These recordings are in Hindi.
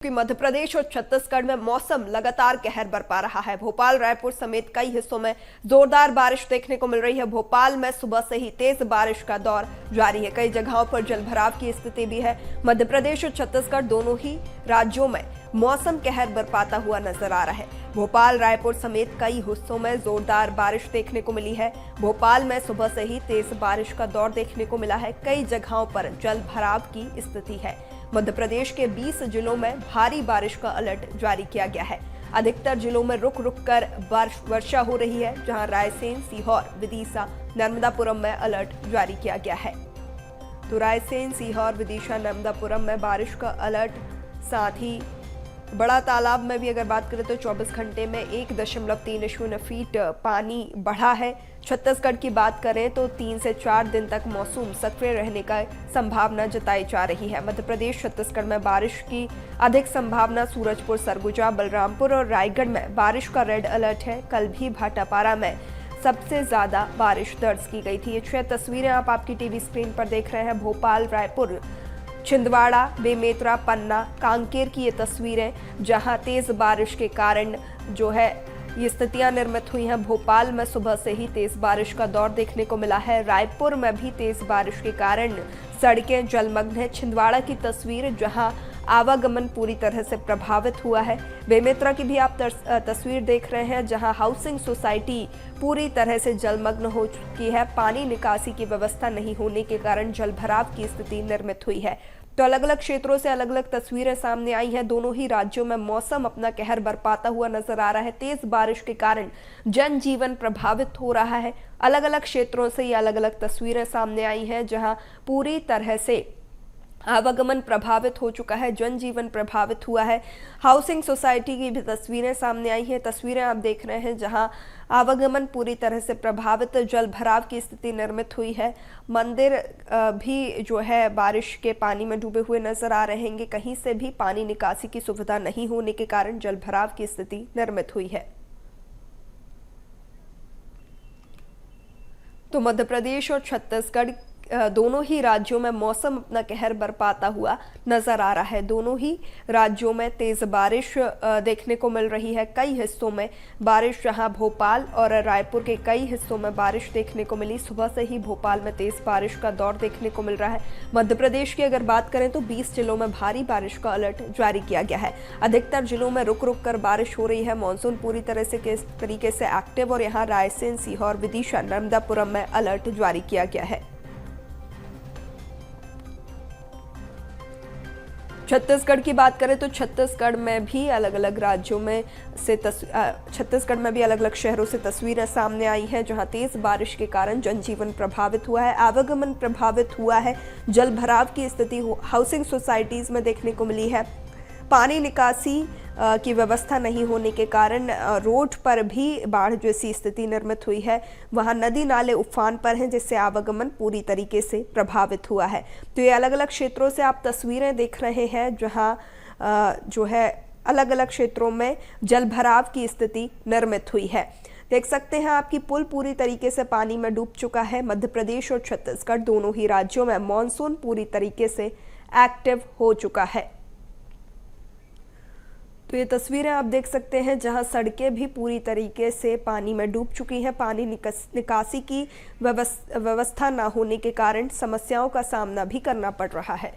कि मध्य प्रदेश और छत्तीसगढ़ में मौसम लगातार कहर बरपा रहा है। भोपाल, रायपुर समेत कई हिस्सों में जोरदार बारिश देखने को मिल रही है। भोपाल में सुबह से ही तेज बारिश का दौर जारी है। कई जगहों पर जलभराव की स्थिति भी है। मध्य प्रदेश और छत्तीसगढ़ दोनों ही राज्यों में मौसम कहर बरपाता हुआ नजर आ रहा है। भोपाल, रायपुर समेत कई हिस्सों में जोरदार बारिश देखने को मिली है। भोपाल में सुबह से ही तेज बारिश का दौर देखने को मिला है। कई जगहों पर जलभराव की स्थिति है। मध्य प्रदेश के 20 जिलों में भारी बारिश का अलर्ट जारी किया गया है। अधिकतर जिलों में रुक रुक कर वर्षा हो रही है, जहां रायसेन, सीहोर, विदिशा, नर्मदापुरम में अलर्ट जारी किया गया है। तो रायसेन, सीहोर, विदिशा, नर्मदापुरम में बारिश का अलर्ट, साथ ही बड़ा तालाब में भी अगर बात करें तो 24 घंटे में 1.30 फीट पानी बढ़ा है। छत्तीसगढ़ की बात करें तो 3 से 4 दिन तक मौसम सक्रिय रहने का संभावना जताई जा रही है। मध्य प्रदेश, छत्तीसगढ़ में बारिश की अधिक संभावना। सूरजपुर, सरगुजा, बलरामपुर और रायगढ़ में बारिश का रेड अलर्ट है। कल भी भाटापारा में सबसे ज्यादा बारिश दर्ज की गई थी। ये 6 तस्वीरें आप आपकी टीवी स्क्रीन पर देख रहे हैं। भोपाल, रायपुर, छिंदवाड़ा, बेमेतरा, पन्ना, कांकेर की ये तस्वीरें, जहां तेज बारिश के कारण जो है ये स्थितियां निर्मित हुई हैं। भोपाल में सुबह से ही तेज बारिश का दौर देखने को मिला है। रायपुर में भी तेज बारिश के कारण सड़कें जलमग्न हैं। छिंदवाड़ा की तस्वीर, जहां आवागमन पूरी तरह से प्रभावित हुआ है। बेमेतरा की भी आप तस्वीर देख रहे हैं, जहां हाउसिंग सोसाइटी पूरी तरह से जलमग्न हो चुकी है। पानी निकासी की व्यवस्था नहीं होने के कारण जलभराव की स्थिति निर्मित हुई है। तो अलग अलग क्षेत्रों से अलग अलग तस्वीरें सामने आई हैं। दोनों ही राज्यों में मौसम अपना कहर बरपाता हुआ नजर आ रहा है। तेज बारिश के कारण जनजीवन प्रभावित हो रहा है। अलग अलग क्षेत्रों से ये अलग अलग तस्वीरें सामने आई हैं, जहां पूरी तरह से आवागमन प्रभावित हो चुका है, जनजीवन प्रभावित हुआ है। हाउसिंग सोसाइटी की भी तस्वीरें सामने आई हैं। तस्वीरें आप देख रहे हैं, जहां आवागमन पूरी तरह से प्रभावित, जलभराव की स्थिति निर्मित हुई है। मंदिर भी जो है बारिश के पानी में डूबे हुए नजर आ रहे हैं। कहीं से भी पानी निकासी की सुविधा नहीं होने के कारण जलभराव की स्थिति निर्मित हुई है। तो मध्य प्रदेश और छत्तीसगढ़ दोनों ही राज्यों में मौसम अपना कहर बरपाता हुआ नजर आ रहा है। दोनों ही राज्यों में तेज बारिश देखने को मिल रही है। कई हिस्सों में बारिश, जहां भोपाल और रायपुर के कई हिस्सों में बारिश देखने को मिली। सुबह से ही भोपाल में तेज बारिश का दौर देखने को मिल रहा है। मध्य प्रदेश की अगर बात करें तो 20 जिलों में भारी बारिश का अलर्ट जारी किया गया है। अधिकतर जिलों में रुक रुक कर बारिश हो रही है। मानसून पूरी तरह से किस तरीके से एक्टिव, और यहाँ रायसेन, सीहोर, विदिशा, नर्मदापुरम में अलर्ट जारी किया गया है। छत्तीसगढ़ की बात करें तो छत्तीसगढ़ में भी अलग अलग राज्यों में से छत्तीसगढ़ में भी अलग अलग शहरों से तस्वीरें सामने आई हैं, जहां तेज बारिश के कारण जनजीवन प्रभावित हुआ है, आवागमन प्रभावित हुआ है। जलभराव की स्थिति हाउसिंग सोसाइटीज में देखने को मिली है। पानी निकासी की व्यवस्था नहीं होने के कारण रोड पर भी बाढ़ जैसी स्थिति निर्मित हुई है। वहां नदी नाले उफान पर हैं, जिससे आवागमन पूरी तरीके से प्रभावित हुआ है। तो ये अलग अलग क्षेत्रों से आप तस्वीरें देख रहे हैं, जहां जो है अलग अलग क्षेत्रों में जलभराव की स्थिति निर्मित हुई है। देख सकते हैं आपकी पुल पूरी तरीके से पानी में डूब चुका है। मध्य प्रदेश और छत्तीसगढ़ दोनों ही राज्यों में मानसून पूरी तरीके से एक्टिव हो चुका है। तो ये तस्वीरें आप देख सकते हैं, जहां सड़कें भी पूरी तरीके से पानी में डूब चुकी हैं। पानी निकासी की व्यवस्था ना होने के कारण समस्याओं का सामना भी करना पड़ रहा है।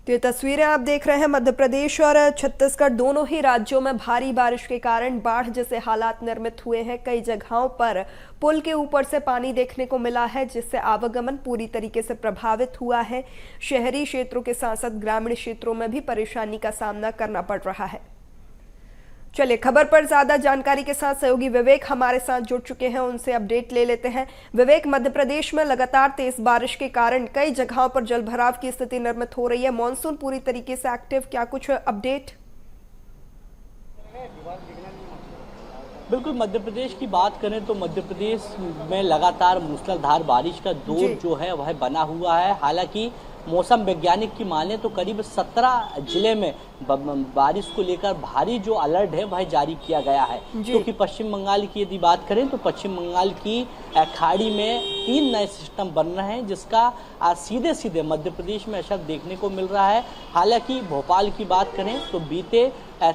तो ये तस्वीरें आप देख रहे हैं, मध्य प्रदेश और छत्तीसगढ़ दोनों ही राज्यों में भारी बारिश के कारण बाढ़ जैसे हालात निर्मित हुए हैं। कई जगहों पर पुल के ऊपर से पानी देखने को मिला है, जिससे आवागमन पूरी तरीके से प्रभावित हुआ है। शहरी क्षेत्रों के साथ साथ ग्रामीण क्षेत्रों में भी परेशानी का सामना करना पड़ रहा है। चलिए, खबर पर ज्यादा जानकारी के साथ सहयोगी विवेक हमारे साथ जुड़ चुके हैं, उनसे अपडेट ले लेते हैं। विवेक, मध्य प्रदेश में लगातार तेज बारिश के कारण कई जगहों पर जलभराव की स्थिति निर्मित हो रही है। मानसून पूरी तरीके से एक्टिव, क्या कुछ अपडेट? बिल्कुल, मध्य प्रदेश की बात करें तो मध्य प्रदेश में लगातार मूसलाधार बारिश का दौर जो है वह बना हुआ है। हालांकि मौसम वैज्ञानिक की माने तो करीब 17 जिले में बारिश को लेकर भारी जो अलर्ट है वह जारी किया गया है। क्योंकि पश्चिम बंगाल की यदि बात करें तो पश्चिम बंगाल की खाड़ी में 3 नए सिस्टम बन रहे हैं, जिसका सीधे सीधे मध्य प्रदेश में असर देखने को मिल रहा है। हालांकि भोपाल की बात करें तो बीते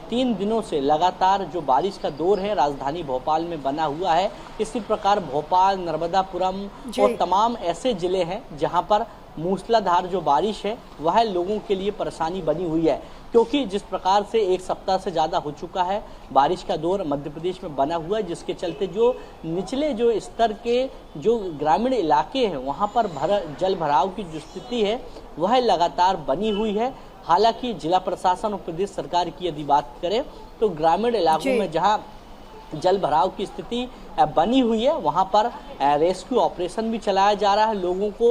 3 दिनों से लगातार जो बारिश का दौर है राजधानी भोपाल में बना हुआ है। इसी प्रकार भोपाल, नर्मदापुरम और तमाम ऐसे जिले हैं जहां पर मूसलाधार जो बारिश है वह लोगों के लिए परेशानी बनी हुई है, क्योंकि जिस प्रकार से 1 सप्ताह से ज़्यादा हो चुका है बारिश का दौर मध्य प्रदेश में बना हुआ है, जिसके चलते जो निचले जो स्तर के जो ग्रामीण इलाके हैं वहाँ पर जल भराव की जो स्थिति है वह लगातार बनी हुई है। हालांकि जिला प्रशासन और प्रदेश सरकार की यदि बात करें तो ग्रामीण इलाकों में जहाँ जल भराव की स्थिति बनी हुई है वहां पर रेस्क्यू ऑपरेशन भी चलाया जा रहा है। लोगों को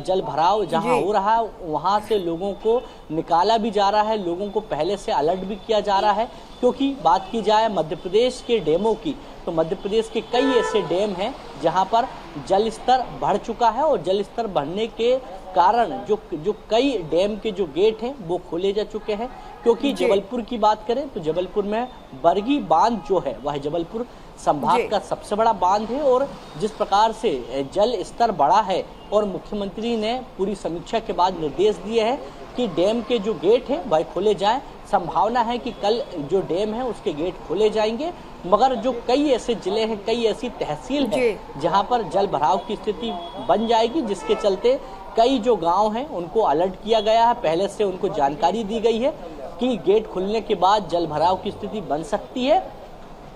जल भराव जहां हो रहा है वहां से लोगों को निकाला भी जा रहा है। लोगों को पहले से अलर्ट भी किया जा रहा है, क्योंकि बात की जाए मध्य प्रदेश के डैमों की तो मध्य प्रदेश के कई ऐसे डैम हैं जहां पर जल स्तर बढ़ चुका है और जल स्तर बढ़ने के कारण जो कई डैम के जो गेट हैं वो खोले जा चुके हैं। क्योंकि जबलपुर की बात करें तो जबलपुर में बरगी बांध जो है वह जबलपुर संभाग का सबसे बड़ा बांध है, और जिस प्रकार से जल स्तर बढ़ा है और मुख्यमंत्री ने पूरी समीक्षा के बाद निर्देश दिए हैं कि डैम के जो गेट हैं वह खोले जाएं। संभावना है कि कल जो डैम है उसके गेट खोले जाएंगे, मगर जो कई ऐसे जिले हैं, कई ऐसी तहसील है जहां पर जल भराव की स्थिति बन जाएगी, जिसके चलते कई जो गांव हैं उनको अलर्ट किया गया है। पहले से उनको जानकारी दी गई है कि गेट खुलने के बाद जल भराव की स्थिति बन सकती है।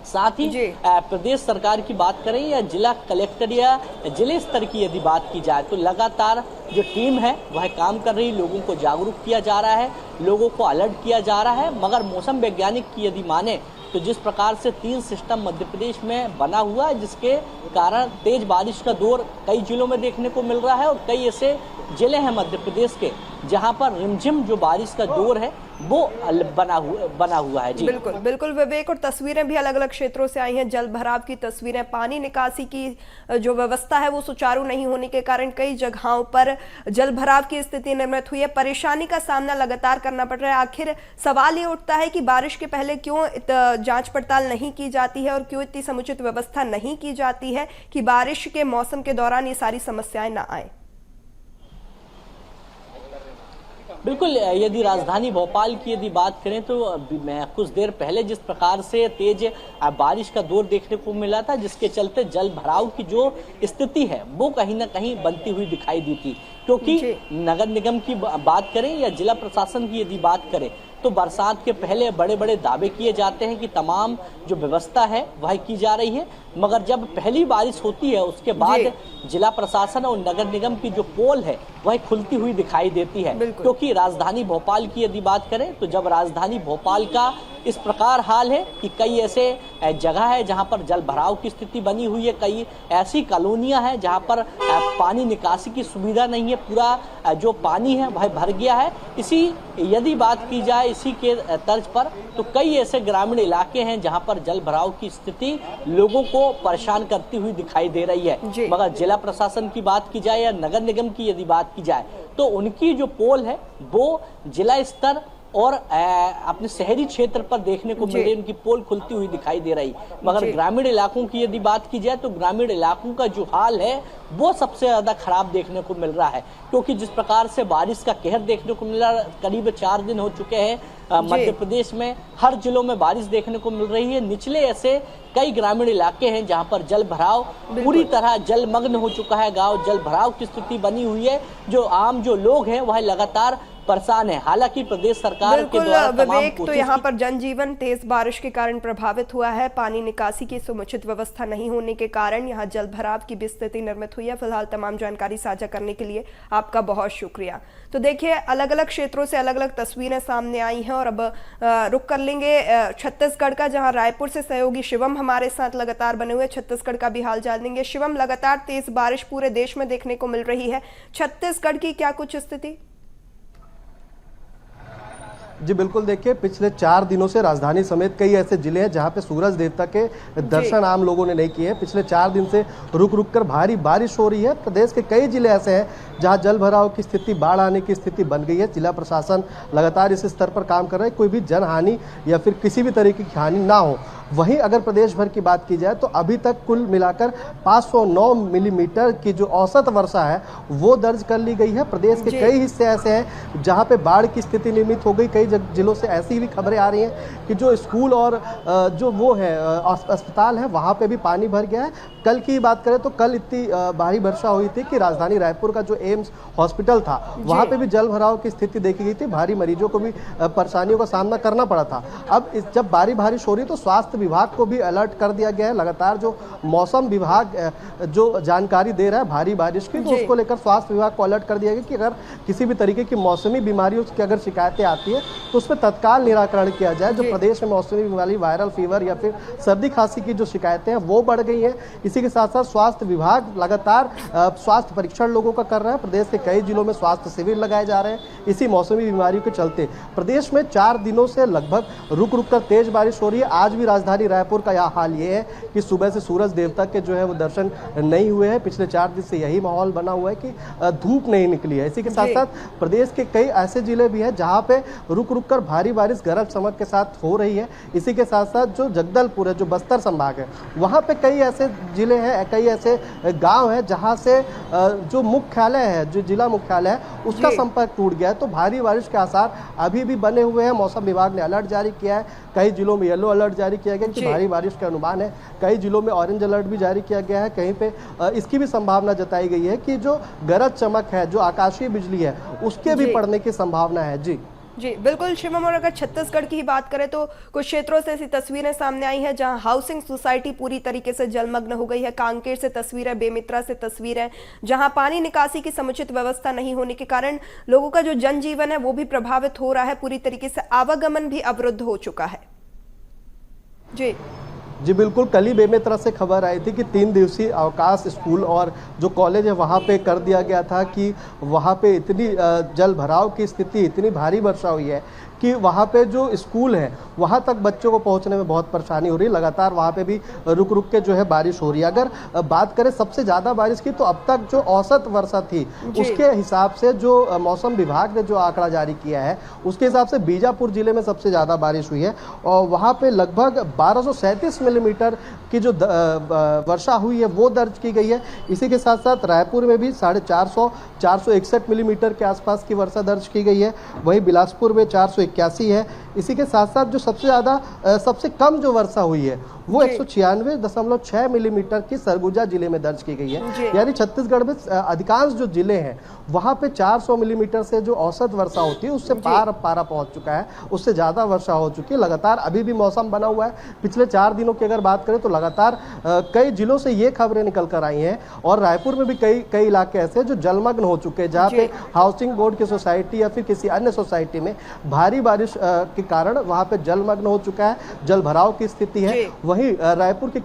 साथ ही प्रदेश सरकार की बात करें या जिला कलेक्टर या जिले स्तर की यदि बात की जाए तो लगातार जो टीम है वह काम कर रही, लोगों को जागरूक किया जा रहा है, लोगों को अलर्ट किया जा रहा है। मगर मौसम वैज्ञानिक की यदि माने तो जिस प्रकार से 3 सिस्टम मध्य प्रदेश में बना हुआ है, जिसके कारण तेज बारिश का दौर कई जिलों में देखने को मिल रहा है, और कई ऐसे जिले हैं मध्य प्रदेश के जहां पर रिमझिम जो बारिश का दौर है वो बना हुआ है। जी बिल्कुल बिल्कुल विवेक, और तस्वीरें भी अलग अलग क्षेत्रों से आई हैं। जल भराव की तस्वीरें, पानी निकासी की जो व्यवस्था है वो सुचारू नहीं होने के कारण कई जगहों पर जल भराव की स्थिति निर्मित हुई है। परेशानी का सामना लगातार करना पड़ रहा है। आखिर सवाल ये उठता है कि बारिश के पहले क्यों जांच पड़ताल नहीं की जाती है और क्यों इतनी समुचित व्यवस्था नहीं की जाती है कि बारिश के मौसम के दौरान ये सारी समस्याएं ना आए। बिल्कुल, यदि राजधानी भोपाल की यदि बात करें तो मैं कुछ देर पहले जिस प्रकार से तेज बारिश का दौर देखने को मिला था, जिसके चलते जल भराव की जो स्थिति है वो कहीं ना कहीं बनती हुई दिखाई दी थी। क्योंकि नगर निगम की बात करें या जिला प्रशासन की यदि बात करें तो बरसात के पहले बड़े बड़े दावे किए जाते हैं कि तमाम जो व्यवस्था है वह की जा रही है, मगर जब पहली बारिश होती है उसके बाद जिला प्रशासन और नगर निगम की जो पोल है वह खुलती हुई दिखाई देती है। क्योंकि राजधानी भोपाल की यदि बात करें तो जब राजधानी भोपाल का इस प्रकार हाल है कि कई ऐसे जगह है जहां पर जल भराव की स्थिति बनी हुई है, कई ऐसी कॉलोनियां हैं जहां पर पानी निकासी की सुविधा नहीं है, पूरा जो पानी है वह भर गया है। इसी यदि बात की जाए इसी के तर्ज पर तो कई ऐसे ग्रामीण इलाके हैं जहां पर जल भराव की स्थिति लोगों को परेशान करती हुई दिखाई दे रही है। मगर जिला प्रशासन की बात की जाए या नगर निगम की यदि बात की जाए तो उनकी जो पोल है वो जिला स्तर और अपने शहरी क्षेत्र पर देखने को मिल रही, उनकी पोल खुलती हुई दिखाई दे रही। मगर ग्रामीण इलाकों की यदि बात की जाए तो ग्रामीण इलाकों का जो हाल है वो सबसे ज्यादा खराब देखने को मिल रहा है। क्योंकि जिस प्रकार से बारिश का कहर देखने को मिल रहा है, करीब 4 दिन हो चुके हैं मध्य प्रदेश में हर जिलों में बारिश देखने को मिल रही है। निचले ऐसे कई ग्रामीण इलाके हैं जहां पर जल भराव पूरी तरह जलमग्न हो चुका है, गांव जल भराव की स्थिति बनी हुई है। जो आम जो लोग हैं वह लगातार परेशान है। हालांकि प्रदेश सरकार के द्वारा विवेक, तो यहाँ पर जनजीवन तेज बारिश के कारण प्रभावित हुआ है। पानी निकासी की समुचित व्यवस्था नहीं होने के कारण यहाँ जल भराव की भी स्थिति निर्मित हुई है। फिलहाल तमाम जानकारी साझा करने के लिए आपका बहुत शुक्रिया। तो देखिए, अलग अलग क्षेत्रों से अलग अलग तस्वीरें सामने आई हैं और अब रुक कर लेंगे छत्तीसगढ़ का, जहां रायपुर से सहयोगी शिवम हमारे साथ लगातार बने हुए छत्तीसगढ़ का भी हाल जान लेंगे। शिवम, लगातार तेज बारिश पूरे देश में देखने को मिल रही है, छत्तीसगढ़ की क्या कुछ स्थिति? जी बिल्कुल, देखिए पिछले 4 दिनों से राजधानी समेत कई ऐसे जिले हैं जहां पे सूरज देवता के दर्शन आम लोगों ने नहीं किए हैं। पिछले 4 दिन से रुक रुक कर भारी बारिश हो रही है। प्रदेश के कई जिले ऐसे हैं जहां जल भराव की स्थिति, बाढ़ आने की स्थिति बन गई है। जिला प्रशासन लगातार इस स्तर पर काम कर रहा है कोई भी जनहानि या फिर किसी भी तरीके की हानि ना हो। वहीं अगर प्रदेश भर की बात की जाए तो अभी तक कुल मिलाकर 509 मिलीमीटर की जो औसत वर्षा है वो दर्ज कर ली गई है। प्रदेश के कई हिस्से ऐसे हैं जहां पे बाढ़ की स्थिति निर्मित हो गई। कई जिलों से ऐसी भी खबरें आ रही हैं कि जो स्कूल और जो वो है अस्पताल है वहां पे भी पानी भर गया है। कल की बात करें तो कल इतनी भारी वर्षा हुई थी कि राजधानी रायपुर का जो एम्स हॉस्पिटल था वहां पे भी जल भराव की स्थिति देखी गई थी। भारी मरीजों को भी परेशानियों का सामना करना पड़ा था। अब जब बारिश हो रही तो स्वास्थ्य विभाग को भी अलर्ट कर दिया गया है। लगातार जो मौसम विभाग जो जानकारी दे रहा है भारी बारिश की, तो उसको लेकर स्वास्थ्य विभाग को अलर्ट कर दिया गया कि अगर किसी भी तरीके की मौसमी बीमारियों की अगर शिकायतें आती है तो उस पर तत्काल निराकरण किया जाए। जो प्रदेश में मौसमी बीमारी, वायरल फीवर या फिर सर्दी खांसी की जो शिकायतें हैं वो बढ़ गई हैं। इसी के साथ साथ स्वास्थ्य विभाग लगातार स्वास्थ्य परीक्षण लोगों का कर रहा है। प्रदेश के कई जिलों में स्वास्थ्य शिविर लगाए जा रहे हैं इसी मौसमी बीमारियों के चलते। प्रदेश में 4 दिनों से लगभग रुक रुक कर तेज बारिश हो रही है। आज भी राजधानी रायपुर का यह हाल ये है कि सुबह से सूरज देवता के जो है वो दर्शन नहीं हुए हैं। पिछले 4 दिन से यही माहौल बना हुआ है कि धूप नहीं निकली है। इसी के साथ साथ प्रदेश के कई ऐसे जिले भी हैं जहां पे रुक रुक कर भारी बारिश गरज चमक के साथ हो रही है। इसी के साथ साथ जो जगदलपुर है, जो बस्तर संभाग है, वहां पे कई ऐसे जिले हैं, कई ऐसे गांव हैं जहां से जो मुख्यालय है, जो जिला मुख्यालय है, उसका संपर्क टूट गया है। तो भारी बारिश के आसार अभी भी बने हुए हैं। मौसम विभाग ने अलर्ट जारी किया है। कई जिलों में येलो अलर्ट जारी किया गया कि भारी बारिश के अनुमान है। कई जिलों में ऑरेंज अलर्ट भी जारी किया गया है। कहीं पे इसकी भी संभावना जताई गई है कि जो गरज चमक है, जो आकाशीय बिजली है, उसके भी पड़ने की संभावना है। जी बिल्कुल शिवम। और अगर छत्तीसगढ़ की ही बात करें तो कुछ क्षेत्रों से ऐसी तस्वीरें सामने आई हैं जहां हाउसिंग सोसाइटी पूरी तरीके से जलमग्न हो गई है। कांकेर से तस्वीरें, बेमित्रा से तस्वीरें, जहां पानी निकासी की समुचित व्यवस्था नहीं होने के कारण लोगों का जो जनजीवन है वो भी प्रभावित हो रहा है। पूरी तरीके से आवागमन भी अवरुद्ध हो चुका है। जी बिल्कुल। कल ही बेमेतरा से खबर आई थी कि 3 दिवसीय अवकाश स्कूल और जो कॉलेज है वहाँ पे कर दिया गया था कि वहाँ पे इतनी जल भराव की स्थिति, इतनी भारी वर्षा हुई है कि वहाँ पे जो स्कूल है वहाँ तक बच्चों को पहुँचने में बहुत परेशानी हो रही है। लगातार वहाँ पे भी रुक रुक के जो है बारिश हो रही है। अगर बात करें सबसे ज़्यादा बारिश की तो अब तक जो औसत वर्षा थी उसके हिसाब से जो मौसम विभाग ने जो आंकड़ा जारी किया है उसके हिसाब से बीजापुर जिले में सबसे ज़्यादा बारिश हुई है और वहाँ पे लगभग 1237 मिलीमीटर की जो वर्षा हुई है वो दर्ज की गई है। इसी के साथ साथ रायपुर में भी 461 मिलीमीटर के आसपास की वर्षा दर्ज की गई है। वहीं बिलासपुर में 481 है। इसी के साथ साथ जो सबसे ज़्यादा सबसे कम जो वर्षा हुई है वो 196.6 मिलीमीटर की सरगुजा जिले में दर्ज की गई है। यानी छत्तीसगढ़ में अधिकांश जो जिले हैं वहाँ पे 400 मिलीमीटर से जो औसत वर्षा होती है उससे पारा पहुँच चुका है, उससे ज़्यादा वर्षा हो चुकी है। लगातार अभी भी मौसम बना हुआ है। पिछले 4 दिनों की अगर बात करें तो लगातार कई जिलों से ये खबरें निकल कर आई हैं और रायपुर में भी कई इलाके ऐसे जो जलमग्न हो चुके हैं जहाँ पे हाउसिंग बोर्ड की सोसाइटी या फिर किसी अन्य सोसाइटी में भारी बारिश के कारण वहाँ पे जलमग्न हो चुका है, जल भराव की स्थिति है। वहीं रायपुर के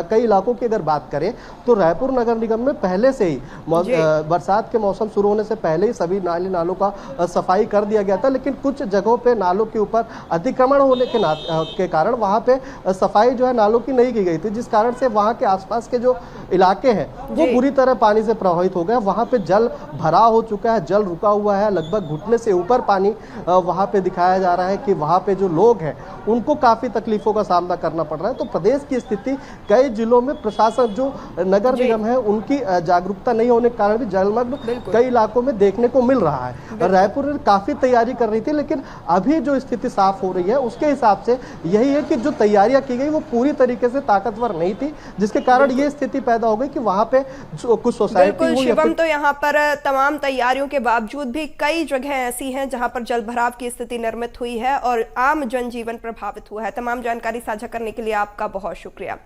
कई इलाकों की अगर बात करें तो रायपुर नगर निगम में पहले से ही बरसात के मौसम शुरू होने से पहले ही सभी नालों का सफाई कर दिया गया था, लेकिन कुछ जगहों पे नालों के ऊपर अतिक्रमण होने के कारण वहाँ पे सफाई जो है नालों की नहीं की गई थी, जिस कारण से वहाँ के आसपास के जो इलाके हैं वो पूरी तरह पानी से प्रभावित हो गए। वहाँ पे जल भराव हो चुका है, जल रुका हुआ है, लगभग घुटने से ऊपर पानी वहाँ पे दिखाया जा रहा है कि वहाँ पे जो लोग हैं उनको काफ़ी तकलीफों का सामना करना पड़ रहा है। तो प्रदेश की स्थिति कई जिलों में प्रशासन जो नगर निगम है उनकी जागरूकता नहीं होने के कारण भी जलमग्न कई इलाकों में देखने को मिल रहा है। रायपुर ने काफ़ी तैयारी कर रही थी, लेकिन अभी जो स्थिति साफ हो रही है उसके हिसाब से यही है कि जो तैयारियां की गई वो पूरी तरीके से ताकतवर नहीं थी, जिसके कारण ये स्थिति पैदा हो गई कि वहाँ पे कुछ सोसाइटी शिवम, तो यहाँ पर तमाम तैयारियों के बावजूद भी कई जगह ऐसी हैं जहाँ पर जल भराव की स्थिति निर्मित हुई है और आम जनजीवन प्रभावित हुआ है। तमाम जानकारी साझा करने के लिए आपका बहुत शुक्रिया।